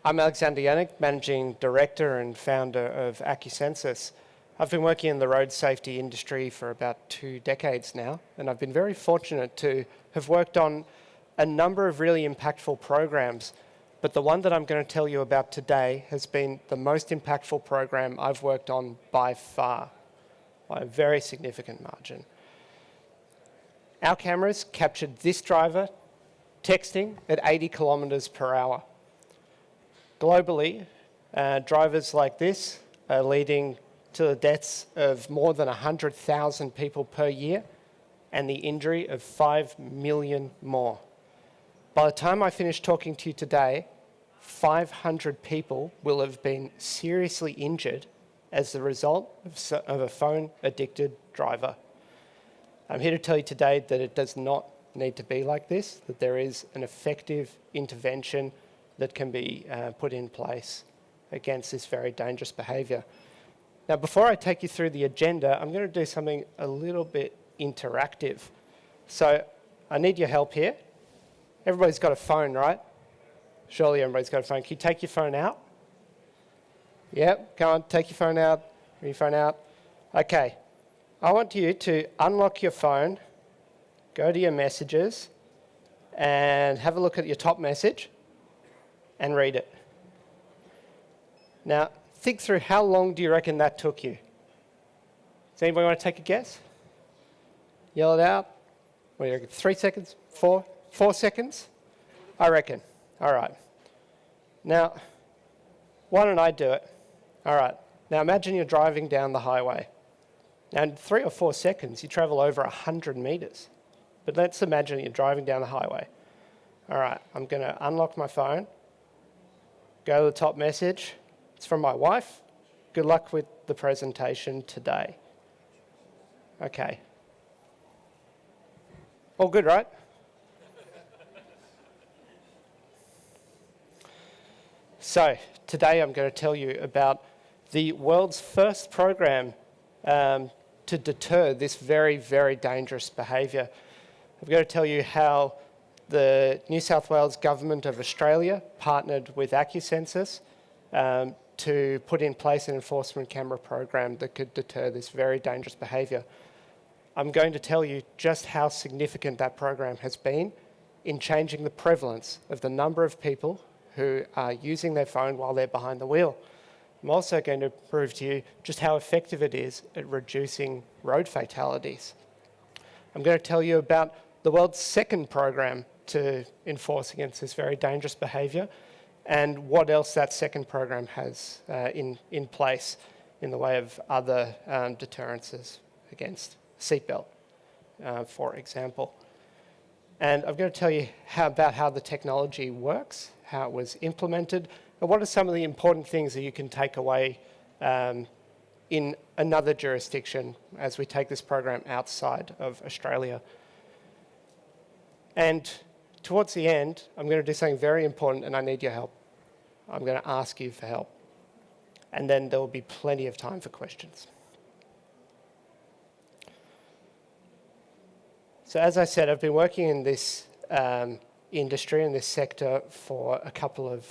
I'm Alexander Yannick, Managing Director and founder of Acusensus. I've been working in the road safety industry for about 2 decades now, and I've been very fortunate to have worked on a number of really impactful programs. But the one that I'm going to tell you about today has been the most impactful program I've worked on by far, by a very significant margin. Our cameras captured this driver texting at 80 kilometres per hour. Globally, drivers like this are leading to the deaths of more than 100,000 people per year and the injury of 5 million more. By the time I finish talking to you today, 500 people will have been seriously injured as the result of a phone-addicted driver. I'm here to tell you today that it does not need to be like this, that there is an effective intervention that can be put in place against this very dangerous behaviour. Now, before I take you through the agenda, I'm going to do something a little bit interactive. So I need your help here. Everybody's got a phone, right? Surely everybody's got a phone. Can you take your phone out? Yep, come on, take your phone out. Bring your phone out. Okay, I want you to unlock your phone, go to your messages, and have a look at your top message and read it. Now, think through how long do you reckon that took you? Does anybody want to take a guess? Yell it out. What do you reckon, 3 seconds? 4 seconds? I reckon. All right. Now, why don't I do it? All right. Now, imagine you're driving down the highway. Now, in 3 or 4 seconds, you travel over 100 metres. But let's imagine you're driving down the highway. All right. I'm going to unlock my phone, go to the top message. It's from my wife. Good luck with the presentation today. Okay. All good, right? So, today I'm going to tell you about the world's first program to deter this very, very dangerous behaviour. I'm going to tell you how the New South Wales Government of Australia partnered with Acusensus to put in place an enforcement camera program that could deter this very dangerous behaviour. I'm going to tell you just how significant that program has been in changing the prevalence of the number of people who are using their phone while they're behind the wheel. I'm also going to prove to you just how effective it is at reducing road fatalities. I'm going to tell you about the world's second program to enforce against this very dangerous behaviour and what else that second program has in place in the way of other deterrences against seatbelt, for example. And I'm going to tell you about how the technology works, how it was implemented, and what are some of the important things that you can take away in another jurisdiction as we take this program outside of Australia. And towards the end, I'm going to do something very important and I need your help. I'm going to ask you for help. And then there will be plenty of time for questions. So as I said, I've been working in this industry, in this sector for a couple of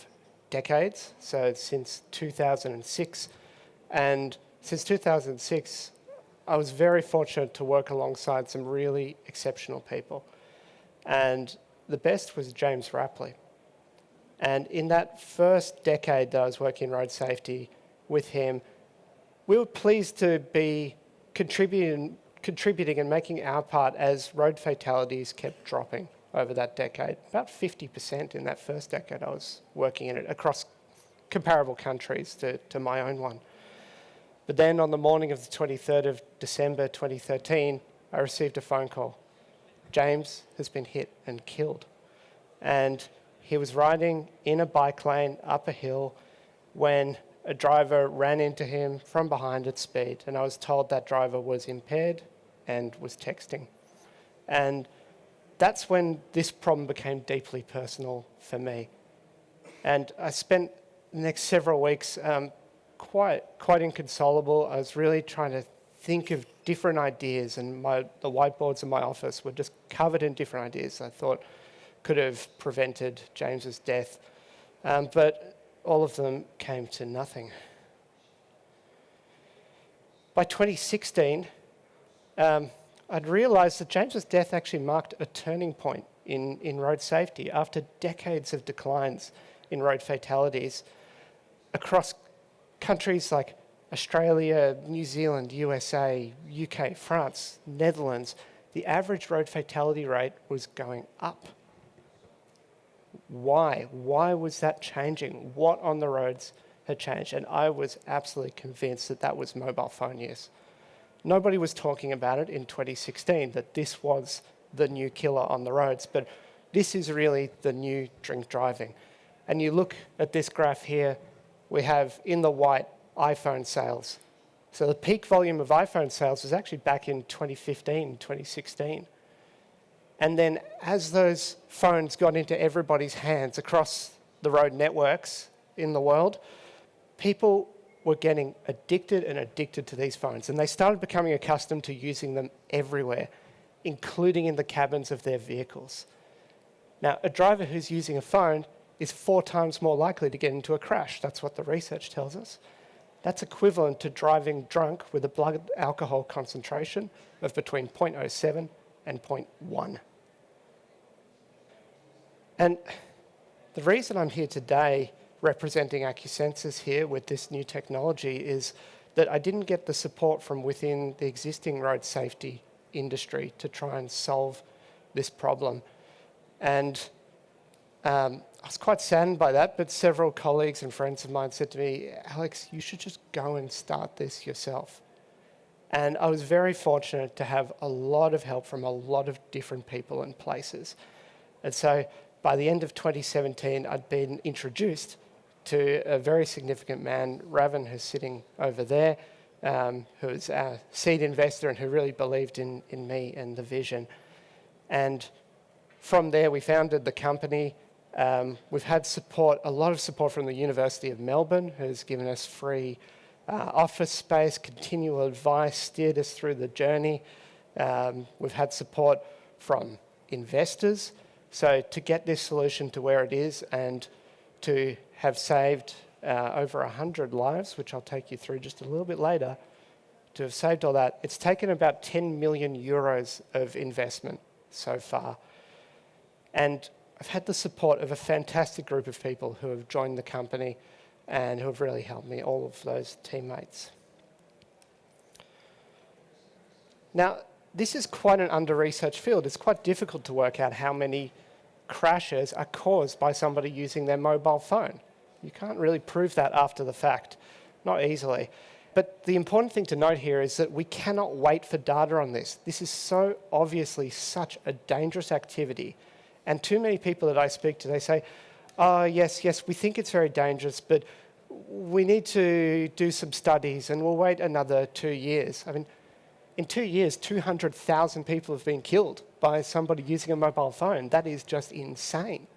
decades, so since 2006. And since 2006, I was very fortunate to work alongside some really exceptional people. And the best was James Rapley. And in that first decade that I was working in road safety with him, we were pleased to be contributing and making our part as road fatalities kept dropping over that decade. About 50% in that first decade I was working in it across comparable countries to my own one. But then on the morning of the 23rd of December 2013, I received a phone call. James has been hit and killed. And he was riding in a bike lane up a hill when a driver ran into him from behind at speed. And I was told that driver was impaired and was texting. And that's when this problem became deeply personal for me. And I spent the next several weeks quite inconsolable. I was really trying to think of different ideas, and the whiteboards in my office were just covered in different ideas I thought could have prevented James's death. But all of them came to nothing. By 2016, I'd realised that James's death actually marked a turning point in road safety after decades of declines in road fatalities across countries like Australia, New Zealand, USA, UK, France, Netherlands. The average road fatality rate was going up. Why? Why was that changing? What on the roads had changed? And I was absolutely convinced that that was mobile phone use. Nobody was talking about it in 2016, that this was the new killer on the roads, but this is really the new drink driving. And you look at this graph here, we have in the white iPhone sales. So the peak volume of iPhone sales was actually back in 2015, 2016. And then as those phones got into everybody's hands across the road networks in the world, people were getting addicted to these phones. And they started becoming accustomed to using them everywhere, including in the cabins of their vehicles. Now, a driver who's using a phone is 4 times more likely to get into a crash. That's what the research tells us. That's equivalent to driving drunk with a blood alcohol concentration of between 0.07 and 0.1. And the reason I'm here today representing Acusensus here with this new technology is that I didn't get the support from within the existing road safety industry to try and solve this problem. And I was quite saddened by that, but several colleagues and friends of mine said to me, Alex, you should just go and start this yourself. And I was very fortunate to have a lot of help from a lot of different people and places. And so by the end of 2017, I'd been introduced to a very significant man, Ravan, who's sitting over there, who's a seed investor and who really believed in me and the vision. And from there, we founded the company. We've had support, a lot of support from the University of Melbourne, who's given us free office space, continual advice, steered us through the journey. We've had support from investors. So to get this solution to where it is and to have saved over 100 lives, which I'll take you through just a little bit later, to have saved all that, it's taken about 10 million euros of investment so far. And I've had the support of a fantastic group of people who have joined the company and who have really helped me, all of those teammates. Now, this is quite an under-researched field. It's quite difficult to work out how many crashes are caused by somebody using their mobile phone. You can't really prove that after the fact, not easily. But the important thing to note here is that we cannot wait for data on this. This is so obviously such a dangerous activity. And too many people that I speak to, they say, oh, yes, we think it's very dangerous, but we need to do some studies and we'll wait another 2 years. I mean, in 2 years, 200,000 people have been killed by somebody using a mobile phone. That is just insane.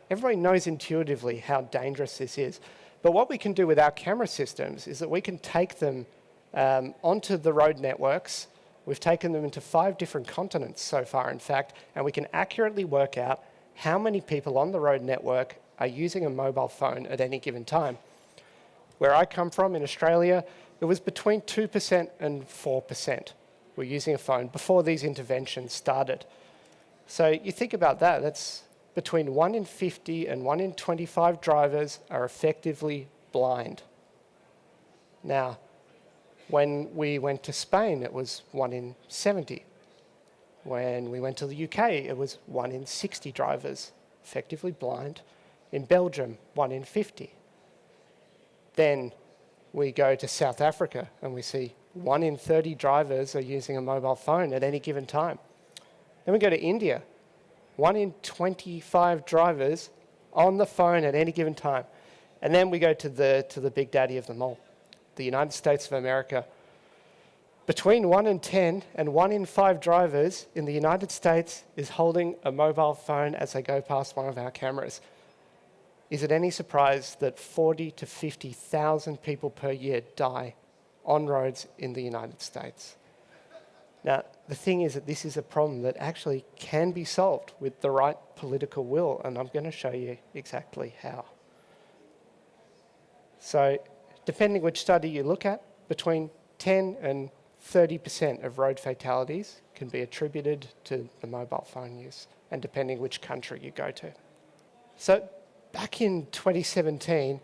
Everybody knows intuitively how dangerous this is. But what we can do with our camera systems is that we can take them onto the road networks. We've taken them into 5 different continents so far, in fact, and we can accurately work out how many people on the road network are using a mobile phone at any given time. Where I come from in Australia, it was between 2% and 4% were using a phone before these interventions started. So you think about that, that's between 1 in 50 and 1 in 25 drivers are effectively blind. Now, when we went to Spain, it was 1 in 70. When we went to the UK, it was 1 in 60 drivers effectively blind. In Belgium, 1 in 50. Then we go to South Africa and we see 1 in 30 drivers are using a mobile phone at any given time. Then we go to India, 1 in 25 drivers on the phone at any given time. And then we go to the big daddy of them all, the United States of America. Between 1 in 10 and 1 in 5 drivers in the United States is holding a mobile phone as they go past one of our cameras. Is it any surprise that 40 to 50,000 people per year die on roads in the United States? Now, the thing is that this is a problem that actually can be solved with the right political will, and I'm going to show you exactly how. So depending which study you look at, between 10 and 30% of road fatalities can be attributed to the mobile phone use, and depending which country you go to. So back in 2017,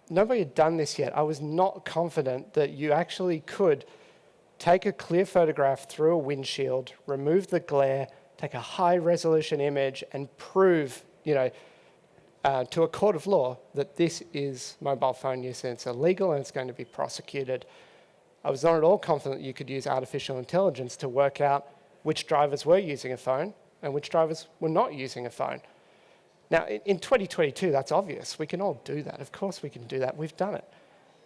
nobody had done this yet. I was not confident that you actually could take a clear photograph through a windshield, remove the glare, take a high-resolution image, and prove, to a court of law that this is mobile phone use and it's illegal and it's going to be prosecuted. I was not at all confident you could use artificial intelligence to work out which drivers were using a phone and which drivers were not using a phone. Now, in 2022, that's obvious. We can all do that. Of course we can do that. We've done it.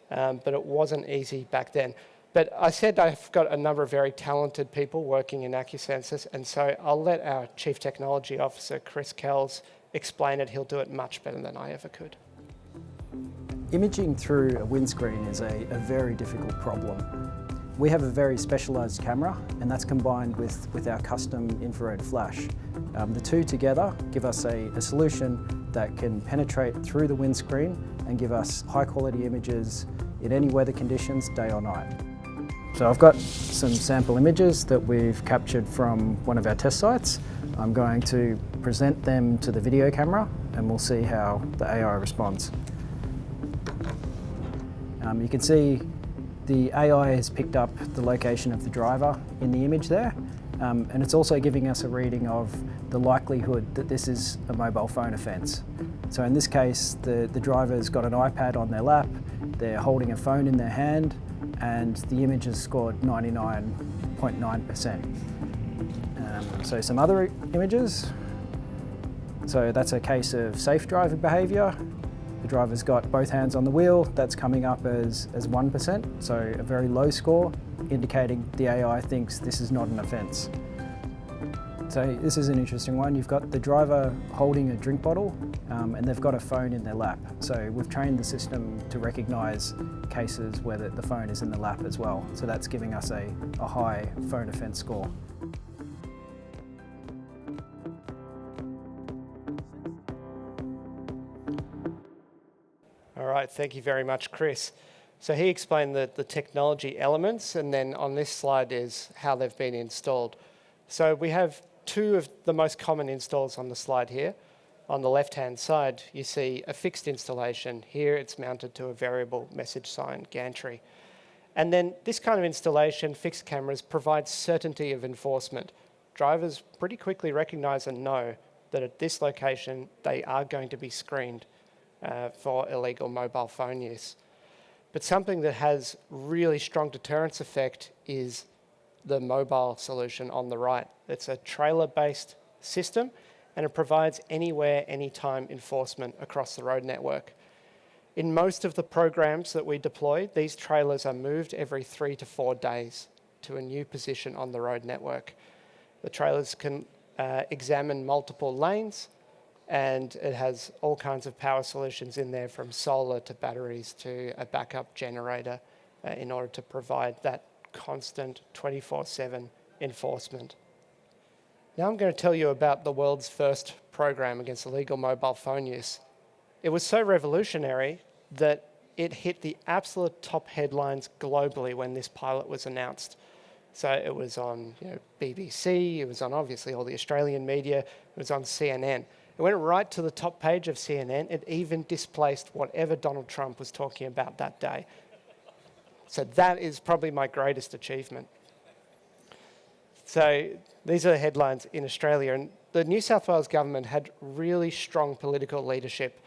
But it wasn't easy back then. But I said I've got a number of very talented people working in Acusensus, and so I'll let our Chief Technology Officer, Chris Kells, explain it. He'll do it much better than I ever could. Imaging through a windscreen is a very difficult problem. We have a very specialised camera, and that's combined with our custom infrared flash. The two together give us a solution that can penetrate through the windscreen and give us high quality images in any weather conditions, day or night. So I've got some sample images that we've captured from one of our test sites. I'm going to present them to the video camera and we'll see how the AI responds. You can see the AI has picked up the location of the driver in the image there, and it's also giving us a reading of the likelihood that this is a mobile phone offence. So in this case, the driver's got an iPad on their lap, they're holding a phone in their hand, and the image has scored 99.9%. So some other images. So that's a case of safe driver behaviour. The driver's got both hands on the wheel, that's coming up as 1%, so a very low score, indicating the AI thinks this is not an offence. So this is an interesting one. You've got the driver holding a drink bottle and they've got a phone in their lap. So we've trained the system to recognise cases where the phone is in the lap as well. So that's giving us a high phone offence score. All right, thank you very much, Chris. So he explained the technology elements, and then on this slide is how they've been installed. So we have two of the most common installs on the slide here. On the left-hand side, you see a fixed installation. Here it's mounted to a variable message sign gantry. And then this kind of installation, fixed cameras, provides certainty of enforcement. Drivers pretty quickly recognise and know that at this location, they are going to be screened for illegal mobile phone use. But something that has really strong deterrence effect is the mobile solution on the right. It's a trailer-based system, and it provides anywhere, anytime enforcement across the road network. In most of the programs that we deploy, these trailers are moved every 3 to 4 days to a new position on the road network. The trailers can examine multiple lanes, and it has all kinds of power solutions in there, from solar to batteries to a backup generator in order to provide that constant 24/7 enforcement. Now I'm going to tell you about the world's first program against illegal mobile phone use. It was so revolutionary that it hit the absolute top headlines globally when this pilot was announced. So it was on BBC, it was on obviously all the Australian media, it was on CNN. It went right to the top page of CNN. It even displaced whatever Donald Trump was talking about that day. So that is probably my greatest achievement. So these are the headlines in Australia. And the New South Wales government had really strong political leadership.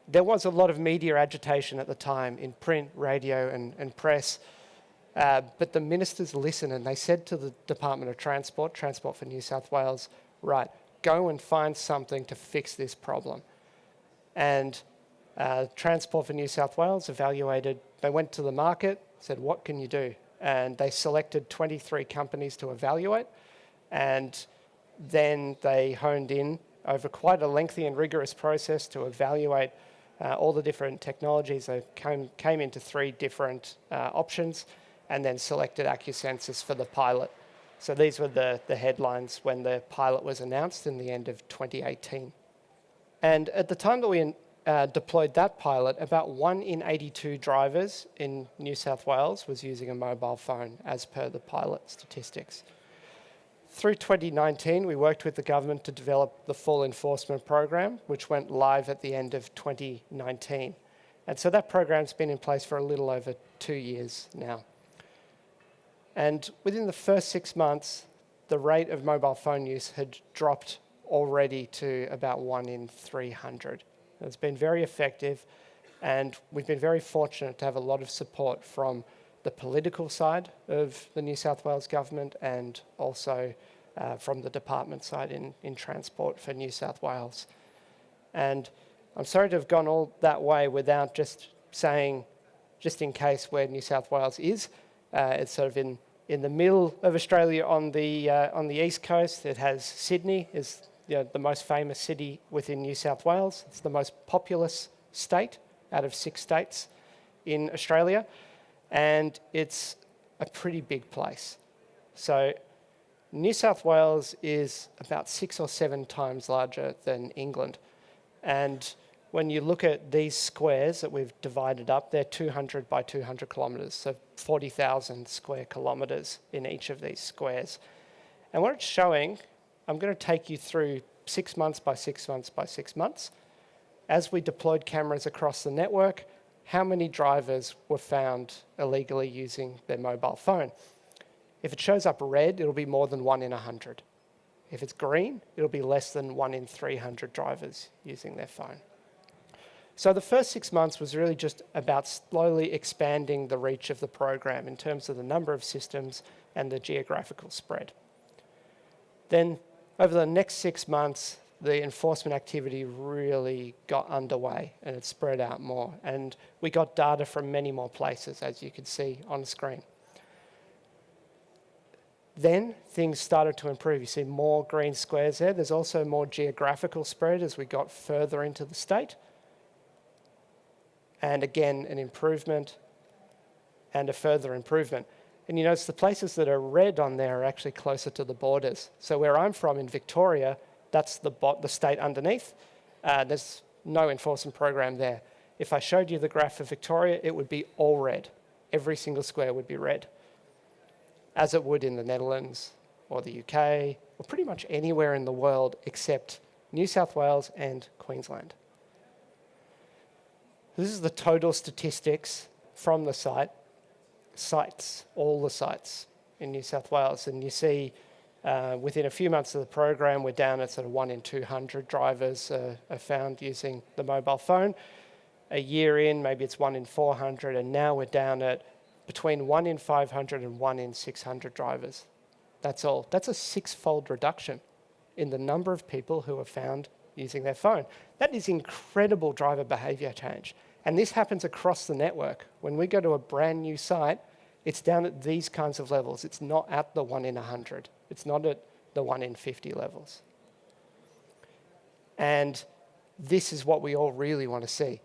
There was a lot of media agitation at the time in print, radio and press. But the ministers listened, and they said to the Department of Transport for New South Wales, right, go and find something to fix this problem. And Transport for New South Wales evaluated, they went to the market, said, what can you do? And they selected 23 companies to evaluate, and then they honed in over quite a lengthy and rigorous process to evaluate all the different technologies. They came into 3 different options, and then selected Acusensus for the pilot. So these were the headlines when the pilot was announced in the end of 2018. And at the time that we deployed that pilot, about 1 in 82 drivers in New South Wales was using a mobile phone, as per the pilot statistics. Through 2019, we worked with the government to develop the full enforcement program, which went live at the end of 2019. And so that program's been in place for a little over 2 years now. And within the first 6 months, the rate of mobile phone use had dropped already to about 1 in 300. It's been very effective, and we've been very fortunate to have a lot of support from the political side of the New South Wales government and also from the department side in Transport for New South Wales. And I'm sorry to have gone all that way without just saying, just in case, where New South Wales is. It's sort of in the middle of Australia on the east coast. It has Sydney, is the most famous city within New South Wales. It's the most populous state out of 6 states in Australia, and it's a pretty big place. So New South Wales is about 6 or 7 times larger than England. And when you look at these squares that we've divided up, they're 200 by 200 kilometres, so 40,000 square kilometres in each of these squares. And what it's showing, I'm going to take you through 6 months by 6 months by 6 months. As we deployed cameras across the network, how many drivers were found illegally using their mobile phone? If it shows up red, it'll be more than 1 in 100. If it's green, it'll be less than 1 in 300 drivers using their phone. So the first 6 months was really just about slowly expanding the reach of the program in terms of the number of systems and the geographical spread. Then over the next 6 months, the enforcement activity really got underway and it spread out more. And we got data from many more places, as you can see on the screen. Then things started to improve. You see more green squares there. There's also more geographical spread as we got further into the state. And again, an improvement and a further improvement. And you notice the places that are red on there are actually closer to the borders. So where I'm from in Victoria, that's the state underneath. There's no enforcement program there. If I showed you the graph for Victoria, it would be all red. Every single square would be red, as it would in the Netherlands or the UK, or pretty much anywhere in the world except New South Wales and Queensland. This is the total statistics from the sites, all the sites in New South Wales. And you see within a few months of the program, we're down at sort of 1 in 200 drivers are found using the mobile phone. A year in, maybe it's 1 in 400, and now we're down at between 1 in 500 and 1 in 600 drivers. That's all. That's a 6-fold reduction in the number of people who are found using their phone. That is incredible driver behaviour change. And this happens across the network. When we go to a brand new site, it's down at these kinds of levels. It's not at the 1 in 100. It's not at the 1 in 50 levels. And this is what we all really want to see.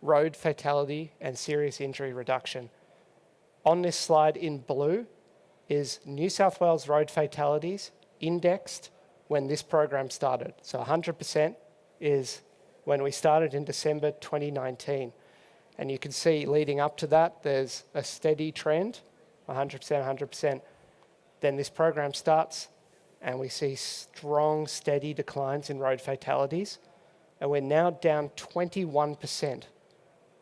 Road fatality and serious injury reduction. On this slide in blue is New South Wales road fatalities indexed when this program started. So 100% is when we started in December 2019. And you can see leading up to that, there's a steady trend, 100%, 100%. Then this program starts and we see strong, steady declines in road fatalities. And we're now down 21%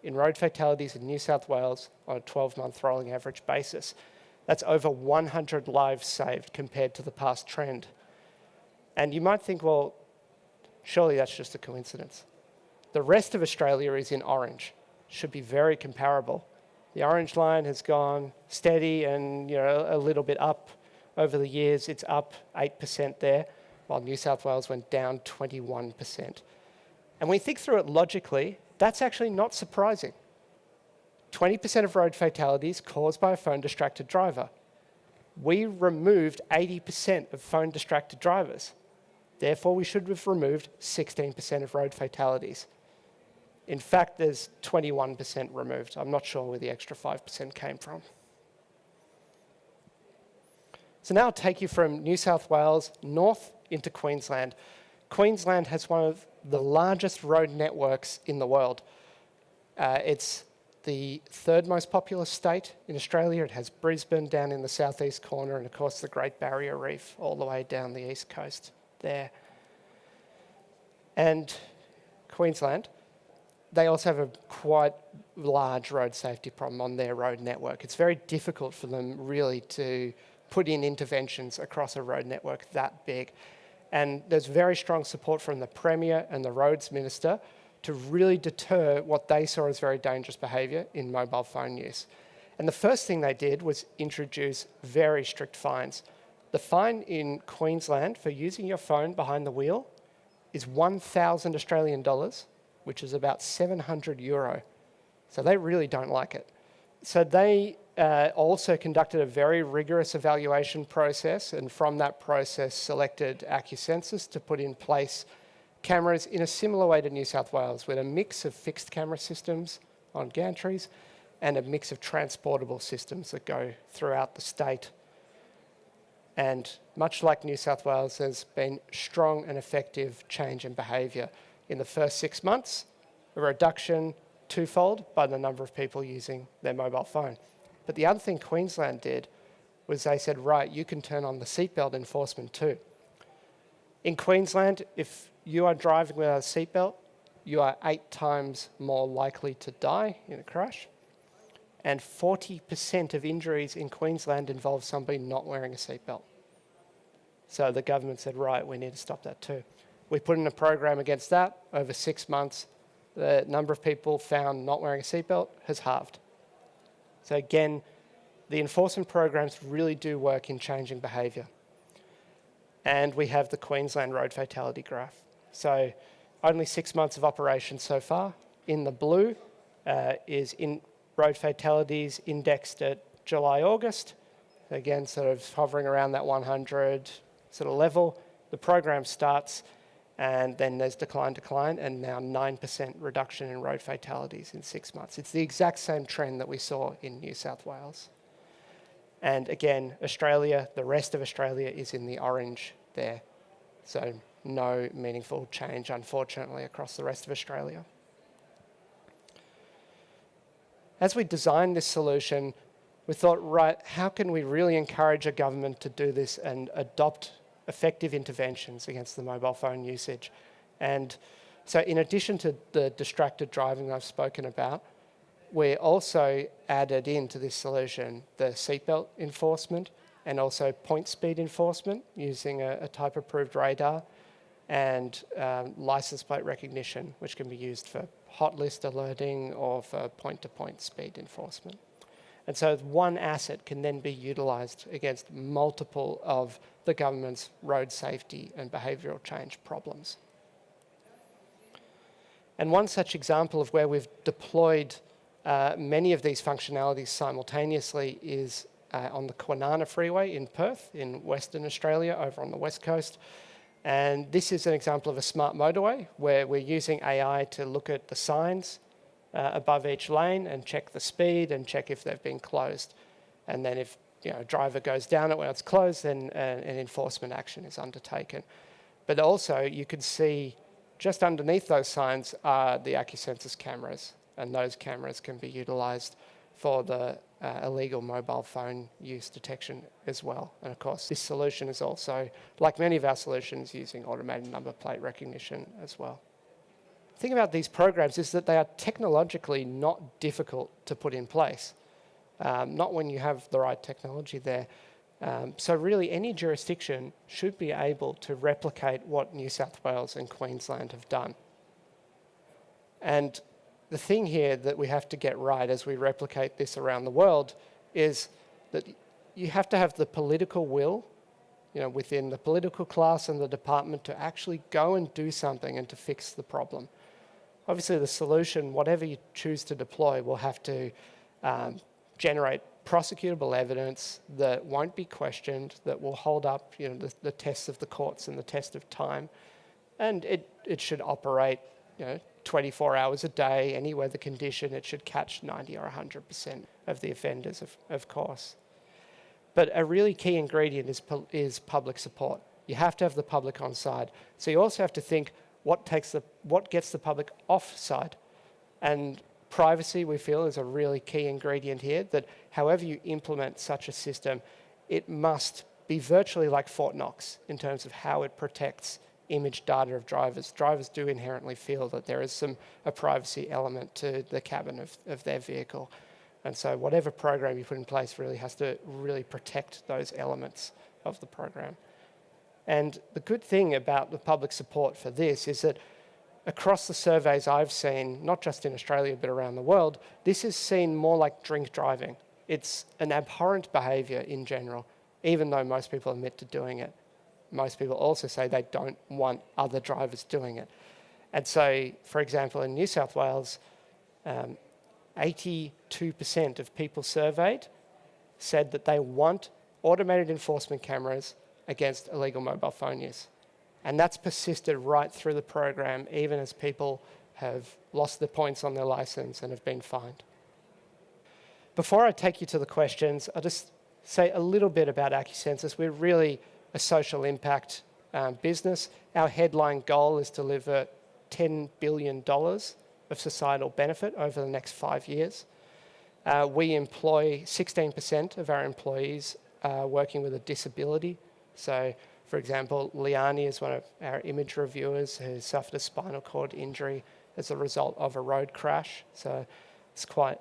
in road fatalities in New South Wales on a 12-month rolling average basis. That's over 100 lives saved compared to the past trend. And you might think, well, surely that's just a coincidence. The rest of Australia is in orange. Should be very comparable. The orange line has gone steady and a little bit up over the years. It's up 8% there, while New South Wales went down 21%. And when you think through it logically, that's actually not surprising. 20% of road fatalities caused by a phone-distracted driver. We removed 80% of phone-distracted drivers. Therefore, we should have removed 16% of road fatalities. In fact, there's 21% removed. I'm not sure where the extra 5% came from. So now I'll take you from New South Wales north into Queensland. Queensland has one of the largest road networks in the world. It's the third most populous state in Australia. It has Brisbane down in the southeast corner and, of course, the Great Barrier Reef all the way down the east coast there. And Queensland, they also have a quite large road safety problem on their road network. It's very difficult for them really to put in interventions across a road network that big. And there's very strong support from the Premier and the Roads Minister to really deter what they saw as very dangerous behaviour in mobile phone use. And the first thing they did was introduce very strict fines. The fine in Queensland for using your phone behind the wheel is 1,000 Australian dollars, which is about 700 euro. So they really don't like it. So they also conducted a very rigorous evaluation process, and from that process selected Acusensus to put in place cameras in a similar way to New South Wales, with a mix of fixed camera systems on gantries and a mix of transportable systems that go throughout the state. And much like New South Wales, there's been strong and effective change in behaviour. In the first 6 months, a reduction twofold by the number of people using their mobile phone. But the other thing Queensland did was they said, right, you can turn on the seatbelt enforcement too. In Queensland, if you are driving without a seatbelt, you are 8 times more likely to die in a crash. And 40% of injuries in Queensland involve somebody not wearing a seatbelt. So the government said, right, we need to stop that too. We put in a program against that. Over 6 months, the number of people found not wearing a seatbelt has halved. So again, the enforcement programs really do work in changing behaviour. And we have the Queensland road fatality graph. So only 6 months of operation so far. In the blue is in road fatalities indexed at July, August. Again, sort of hovering around that 100 sort of level. The program starts and then there's decline, and now 9% reduction in road fatalities in 6 months. It's the exact same trend that we saw in New South Wales. And again, Australia, the rest of Australia is in the orange there. So no meaningful change, unfortunately, across the rest of Australia. As we designed this solution, we thought, right, how can we really encourage a government to do this and adopt effective interventions against the mobile phone usage? And so in addition to the distracted driving I've spoken about, we also added into this solution the seatbelt enforcement and also point speed enforcement using a type-approved radar and license plate recognition, which can be used for hot list alerting or for point-to-point speed enforcement. And so one asset can then be utilised against multiple of the government's road safety and behavioural change problems. And one such example of where we've deployed many of these functionalities simultaneously is on the Kwinana Freeway in Perth, in Western Australia, over on the west coast. And this is an example of a smart motorway where we're using AI to look at the signs above each lane and check the speed and check if they've been closed. And then if a driver goes down it when it's closed, then an enforcement action is undertaken. But also you can see just underneath those signs are the Acusensus cameras, and those cameras can be utilised for the illegal mobile phone use detection as well. And of course, this solution is also, like many of our solutions, using automated number plate recognition as well. The thing about these programs is that they are technologically not difficult to put in place, not when you have the right technology there. So really any jurisdiction should be able to replicate what New South Wales and Queensland have done. And the thing here that we have to get right as we replicate this around the world is that you have to have the political will, within the political class and the department, to actually go and do something and to fix the problem. Obviously, the solution, whatever you choose to deploy, will have to generate prosecutable evidence that won't be questioned, that will hold up the tests of the courts and the test of time. And it should operate 24 hours a day, any weather condition. It should catch 90 or 100% of the offenders, of course. But a really key ingredient is public support. You have to have the public on side. So you also have to think what gets the public off side. And privacy, we feel, is a really key ingredient here, that however you implement such a system, it must be virtually like Fort Knox in terms of how it protects image data of drivers. Drivers do inherently feel that there is a privacy element to the cabin of their vehicle. And so whatever program you put in place really has to really protect those elements of the program. And the good thing about the public support for this is that across the surveys I've seen, not just in Australia but around the world, this is seen more like drink driving. It's an abhorrent behaviour in general, even though most people admit to doing it. Most people also say they don't want other drivers doing it. And so, for example, in New South Wales, 82% of people surveyed said that they want automated enforcement cameras against illegal mobile phone use. And that's persisted right through the program, even as people have lost the points on their license and have been fined. Before I take you to the questions, I'll just say a little bit about Acusensus. We're really a social impact business. Our headline goal is to deliver $10 billion of societal benefit over the next 5 years. We employ 16% of our employees working with a disability. So, for example, Liani is one of our image reviewers who suffered a spinal cord injury as a result of a road crash. So it's quite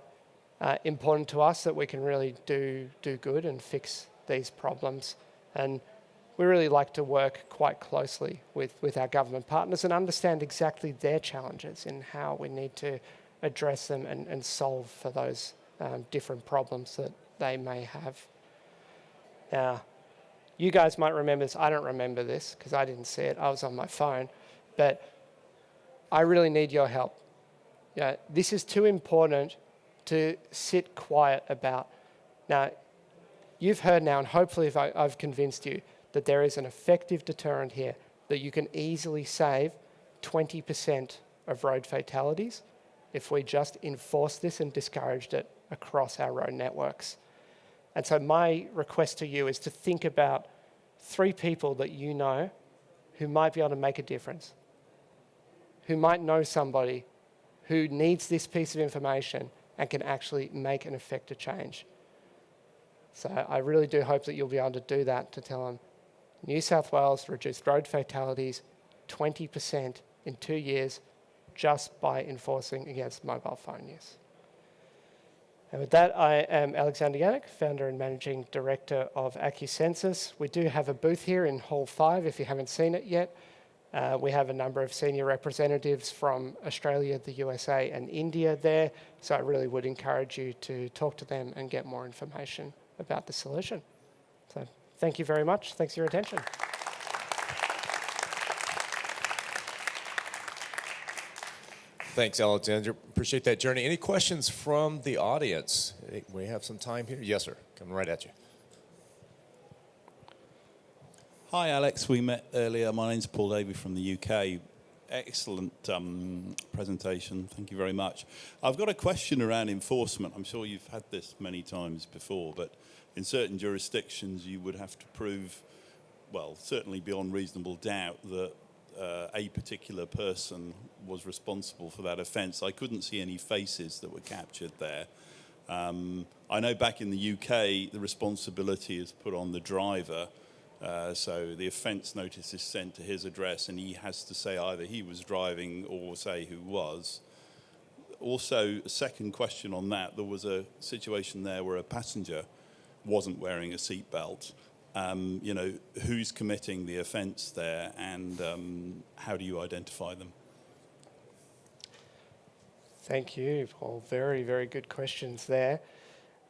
important to us that we can really do good and fix these problems. And we really like to work quite closely with our government partners and understand exactly their challenges and how we need to address them and solve for those different problems that they may have. Now, you guys might remember this. I don't remember this because I didn't see it. I was on my phone. But I really need your help. Yeah, this is too important to sit quiet about. Now, you've heard now, and hopefully I've convinced you, that there is an effective deterrent here, that you can easily save 20% of road fatalities if we just enforced this and discouraged it across our road networks. And so my request to you is to think about 3 people that you know who might be able to make a difference, who might know somebody who needs this piece of information and can actually make an effective change. So I really do hope that you'll be able to do that, to tell them New South Wales reduced road fatalities 20% in 2 years just by enforcing against mobile phone use. And with that, I am Alexander Yannick, founder and managing director of Acusensus. We do have a booth here in Hall 5 if you haven't seen it yet. We have a number of senior representatives from Australia, the USA and India there. So I really would encourage you to talk to them and get more information about the solution. So thank you very much. Thanks for your attention. Thanks, Alexander. Appreciate that journey. Any questions from the audience? We have some time here. Yes, sir. Coming right at you. Hi, Alex. We met earlier. My name's Paul Davey from the UK. Excellent presentation. Thank you very much. I've got a question around enforcement. I'm sure you've had this many times before, but in certain jurisdictions you would have to prove, well, certainly beyond reasonable doubt, that a particular person was responsible for that offence. I couldn't see any faces that were captured there. I know back in the UK, the responsibility is put on the driver. So the offence notice is sent to his address and he has to say either he was driving or say who was. Also, a second question on that, there was a situation there where a passenger wasn't wearing a seatbelt. Who's committing the offence there and how do you identify them? Thank you, Paul. Very, very good questions there.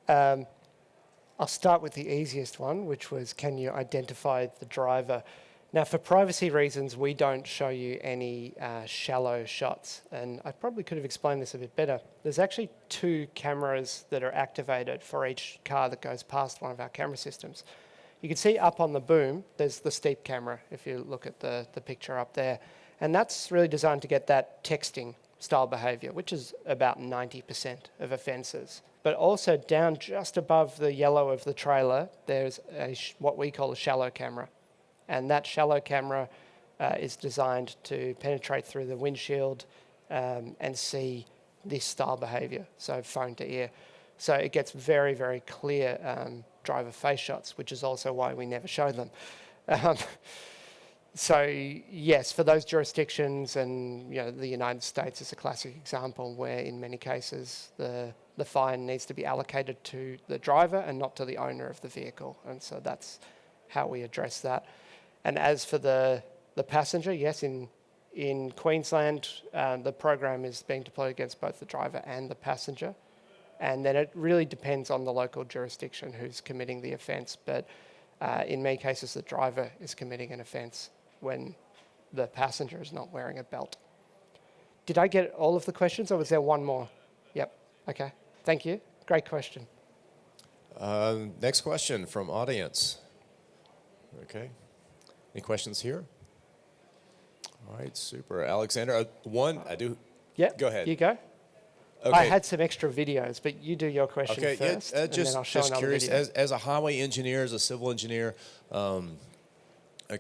I'll start with the easiest one, which was, can you identify the driver? Now, for privacy reasons, we don't show you any shallow shots, and I probably could have explained this a bit better. There's actually 2 cameras that are activated for each car that goes past one of our camera systems. You can see up on the boom, there's the steep camera, if you look at the picture up there, and that's really designed to get that texting style behaviour, which is about 90% of offences. But also down just above the yellow of the trailer, there's what we call a shallow camera. And that shallow camera is designed to penetrate through the windshield and see this style behavior, so phone to ear. So it gets very, very clear driver face shots, which is also why we never show them. So yes, for those jurisdictions, and the United States is a classic example where in many cases the fine needs to be allocated to the driver and not to the owner of the vehicle. And so that's how we address that. And as for the passenger, yes, in Queensland, the program is being deployed against both the driver and the passenger. And then it really depends on the local jurisdiction who's committing the offence. But in many cases, the driver is committing an offence when the passenger is not wearing a belt. Did I get all of the questions, or was there one more? Yep. Okay. Thank you. Great question. Next question from audience. Okay. Any questions here? All right, super. Alexander, I do. Yeah. Go ahead. You go. Okay. I had some extra videos, but you do your question first, and then I'll show just another curious, video. as a highway engineer, as a civil engineer, I'm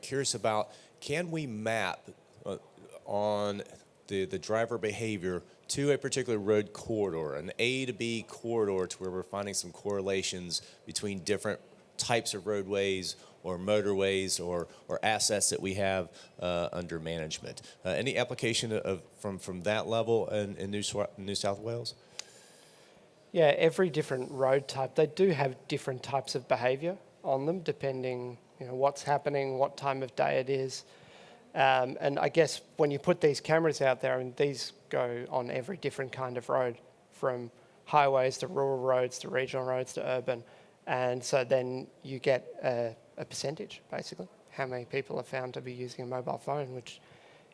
curious about, can we map on the driver behavior to a particular road corridor, an A to B corridor, to where we're finding some correlations between different types of roadways or motorways or assets that we have under management? Any application from that level in New South Wales? Yeah, every different road type, they do have different types of behaviour on them, depending what's happening, what time of day it is. And I guess when you put these cameras out there, and these go on every different kind of road, from highways to rural roads to regional roads to urban. And so then you get a percentage, basically, how many people are found to be using a mobile phone, which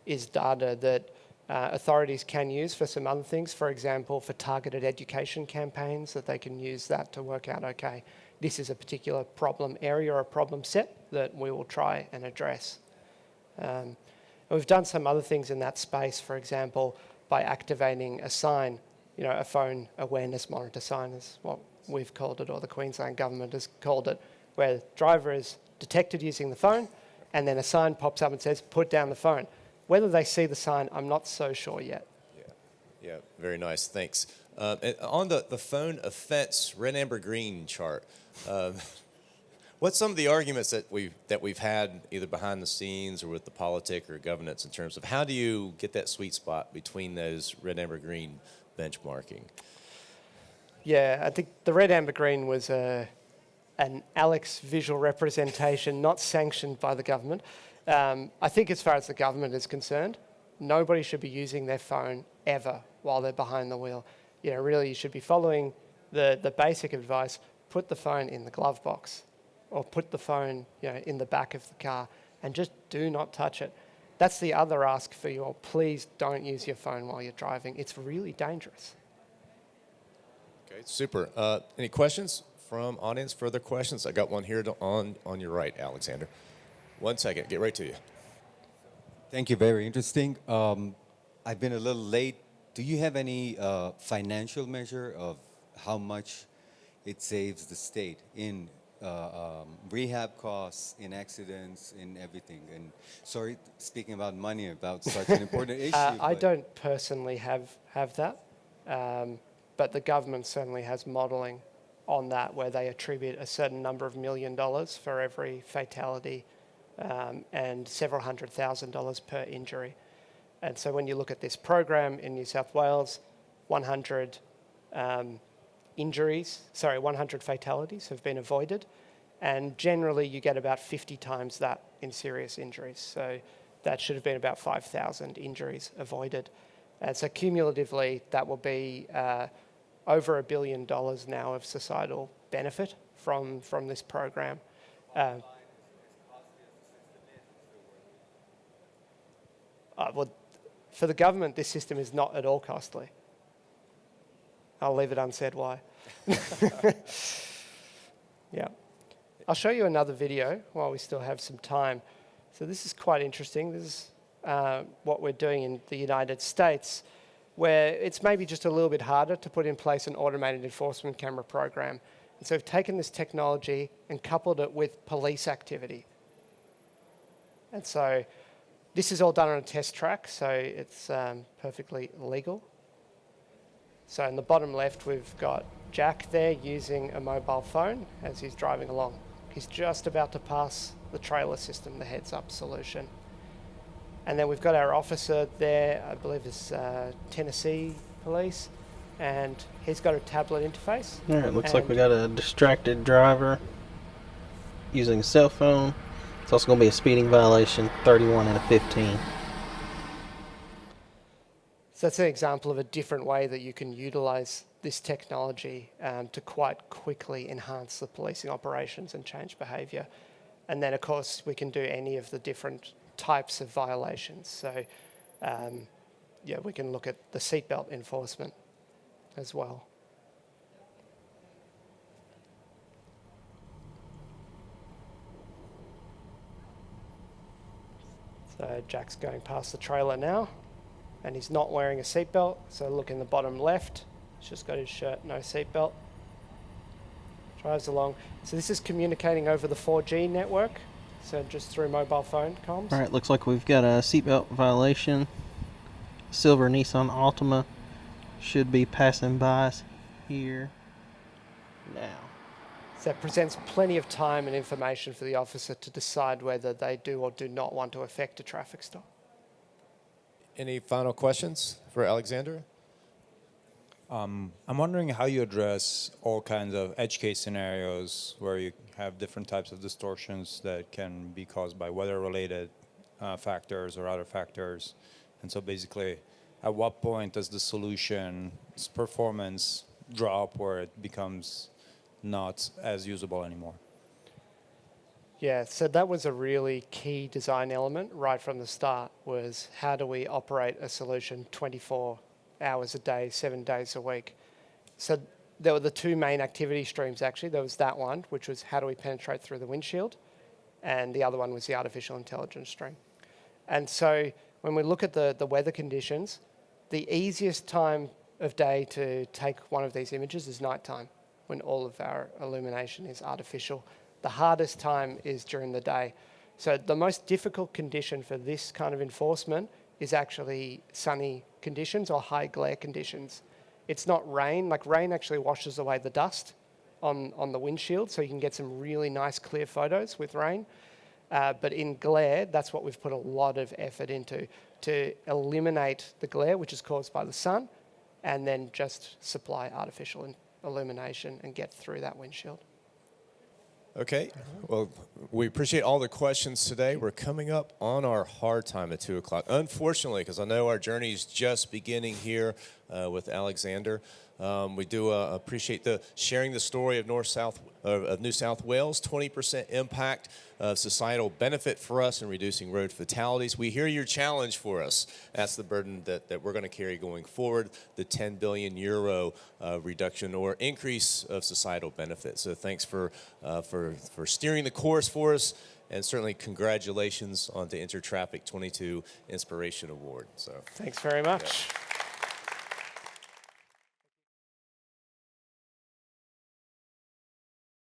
is data that authorities can use for some other things. For example, for targeted education campaigns, that they can use that to work out, okay, this is a particular problem area or a problem set that we will try and address. And we've done some other things in that space, for example, by activating a sign, a phone awareness monitor sign is what we've called it, or the Queensland government has called it, where the driver is detected using the phone, and then a sign pops up and says, put down the phone. Whether they see the sign, I'm not so sure yet. Yeah, very nice, thanks. And on the phone offense red, amber, green chart, what's some of the arguments that we've had either behind the scenes or with the politic or governance in terms of how do you get that sweet spot between those red, amber, green benchmarking? Yeah, I think the red, amber, green was an Alex visual representation, not sanctioned by the government. I think as far as the government is concerned, nobody should be using their phone ever while they're behind the wheel. Really, you should be following the basic advice: put the phone in the glove box, or put the phone in the back of the car, and just do not touch it. That's the other ask for you all. Please don't use your phone while you're driving. It's really dangerous. Okay, super. Any questions from audience? Further questions? I got one here on your right, Alexander. 1 second, get right to you. Thank you, very interesting. I've been a little late. Do you have any financial measure of how much it saves the state in rehab costs, in accidents, in everything? And sorry, speaking about money, about such an important issue. I don't personally have that, but the government certainly has modelling on that, where they attribute a certain number of $1 million for every fatality and several $100,000 per injury. And so when you look at this program in New South Wales, 100 fatalities have been avoided, and generally you get about 50 times that in serious injuries. So that should have been about 5,000 injuries avoided. And so cumulatively, that will be over $1 billion now of societal benefit from this program. Well, for the government, this system is not at all costly. I'll leave it unsaid why. Yeah. I'll show you another video while we still have some time. So this is quite interesting. This is what we're doing in the United States, where it's maybe just a little bit harder to put in place an automated enforcement camera program. And so we've taken this technology and coupled it with police activity. And so this is all done on a test track, so it's perfectly legal. So in the bottom left, we've got Jack there using a mobile phone as he's driving along. He's just about to pass the trailer system, the heads-up solution. And then we've got our officer there, I believe it's Tennessee Police, and he's got a tablet interface. All right, looks like we got a distracted driver using a cell phone. It's also going to be a speeding violation, 31 and a 15. So that's an example of a different way that you can utilize this technology to quite quickly enhance the policing operations and change behaviour. And then, of course, we can do any of the different types of violations. So, yeah, we can look at the seatbelt enforcement as well. So Jack's going past the trailer now, and he's not wearing a seatbelt. So look in the bottom left, he's just got his shirt, no seatbelt. Drives along. So this is communicating over the 4G network, so just through mobile phone comms. All right, looks like we've got a seatbelt violation. Silver Nissan Altima should be passing by us here now. So that presents plenty of time and information for the officer to decide whether they do or do not want to effect a traffic stop. Any final questions for Alexander? I'm wondering how you address all kinds of edge case scenarios where you have different types of distortions that can be caused by weather-related factors or other factors. And so basically, at what point does the solution's performance drop where it becomes not as usable anymore? Yeah, so that was a really key design element right from the start, was how do we operate a solution 24 hours a day, 7 days a week. So there were the two main activity streams actually. There was that one, which was how do we penetrate through the windshield, and the other one was the artificial intelligence stream. And so when we look at the weather conditions, the easiest time of day to take one of these images is nighttime, when all of our illumination is artificial. The hardest time is during the day. So the most difficult condition for this kind of enforcement is actually sunny conditions or high glare conditions. It's not rain. Like, rain actually washes away the dust on the windshield, so you can get some really nice clear photos with rain. But in glare, that's what we've put a lot of effort into, to eliminate the glare, which is caused by the sun, and then just supply artificial illumination and get through that windshield. Okay, well, we appreciate all the questions today. We're coming up on our hard time at 2 o'clock. Unfortunately, because I know our journey is just beginning here with Alexander. We do appreciate the sharing the story of New South Wales, 20% impact of societal benefit for us in reducing road fatalities. We hear your challenge for us. That's the burden that we're going to carry going forward, the 10 billion euro reduction or increase of societal benefit. So thanks for steering the course for us, and certainly congratulations on the Intertraffic 22 Inspiration Award. So thanks very much. Yeah.